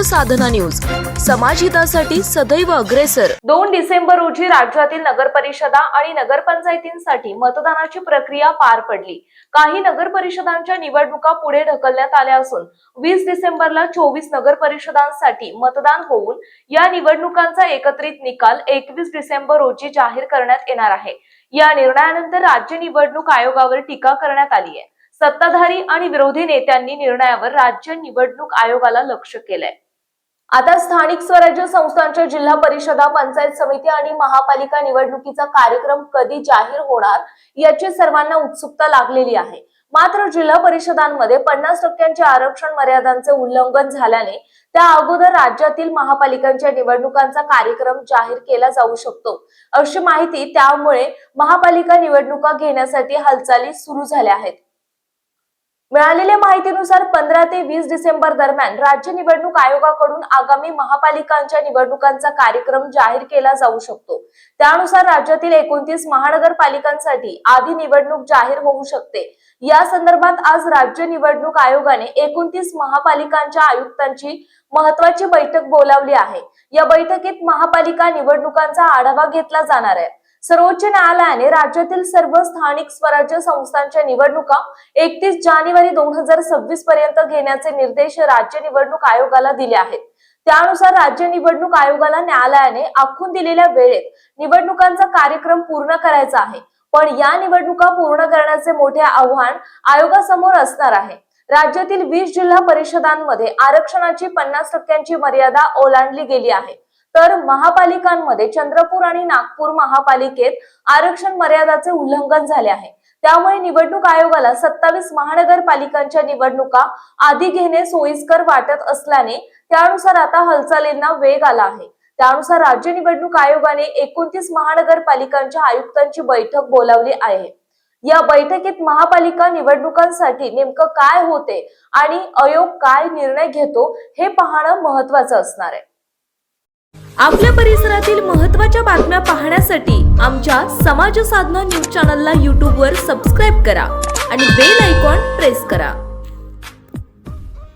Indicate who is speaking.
Speaker 1: साधना news, समाजहितासाठी सदैव अग्रेसर।
Speaker 2: 2 डिसेंबर रोजी राज्यातील नगर परिषदा आणि नगरपंचायतींसाठी मतदानाची प्रक्रिया पार पडली। काही नगर परिषदांच्या निवडणुका पुढे ढकलण्यात आल्या असून 20 डिसेंबरला 24 नगर परिषदांसाठी मतदान होऊन या निवडणुकांचा एकत्रित निकाल 21 डिसेंबर रोजी जाहीर करण्यात येणार आहे। या निर्णयानंतर राज्य निवडणूक आयोगावर टीका करण्यात आली आहे। सत्ताधारी आणि विरोधी नेत्यांनी निर्णयावर राज्य निवडणूक आयोगाला लक्ष्य केलंय। आता स्थानिक स्वराज्य संस्थांच्या जिल्हा परिषदा, पंचायत समिती आणि महापालिका निवडणुकीचा कार्यक्रम कधी जाहीर होणार याची सर्वांना उत्सुकता लागलेली आहे। मात्र जिल्हा परिषदांमध्ये 50% आरक्षण मर्यादांचे उल्लंघन झाल्याने त्या अगोदर राज्यातील महापालिकांच्या निवडणुकांचा कार्यक्रम जाहीर केला जाऊ शकतो, अशी माहिती त्यामुळे महापालिका निवडणुका घेण्यासाठी हालचाली सुरू झाल्या आहेत। मिळालेल्या माहितीनुसार 15 ते 20 डिसेंबर दरम्यान राज्य निवडणूक आयोगाकडून आगामी महापालिकांच्या निवडणुकांचा कार्यक्रम जाहीर केला जाऊ शकतो। त्यानुसार राज्यातील 29 महानगरपालिकांसाठी आधी निवडणूक जाहीर होऊ शकते। या संदर्भात आज राज्य निवडणूक आयोगाने 29 महापालिकांच्या आयुक्तांची महत्त्वाची बैठक बोलावली आहे। या बैठकीत महापालिका निवडणुकांचा आढावा घेतला जाणार आहे। सर्वोच्च न्यायालयाने राज्यातील सर्व स्थानिक स्वराज्य संस्थांच्या निवडणुका 31 जानेवारी 2026 पर्यंत घेण्याचे निर्देश राज्य निवडणूक आयोगाला दिले आहेत। त्यानुसार राज्य निवडणूक आयोगाला न्यायालयाने आखून दिलेल्या वेळेत निवडणुकांचा कार्यक्रम पूर्ण करायचा आहे। पण या निवडणुका पूर्ण करण्याचे मोठे आव्हान आयोगासमोर असणार आहे। राज्यातील 20 जिल्हा परिषदांमध्ये आरक्षणाची 50% मर्यादा ओलांडली गेली आहे, तर महापालिकांमध्ये चंद्रपूर आणि नागपूर महापालिकेत आरक्षण मर्यादाचे उल्लंघन झाले आहे। त्यामुळे निवडणूक आयोगाला 27 महानगरपालिकांच्या निवडणुका आधी घेणे सोयीस्कर वाटत असल्याने त्यानुसार आता हालचालींना वेग आला आहे। त्यानुसार राज्य निवडणूक आयोगाने 29 महानगरपालिकांच्या आयुक्तांची बैठक बोलावली आहे। या बैठकीत महापालिका निवडणुकांसाठी नेमकं काय होते आणि आयोग काय निर्णय घेतो हे पाहणं महत्त्वाचं असणार आहे।
Speaker 1: आपल्या परिसरातील महत्त्वाच्या बातम्या पाहण्यासाठी आमच्या समाज साधना न्यूज चॅनलला YouTube वर सबस्क्राइब करा आणि बेल आयकॉन प्रेस करा।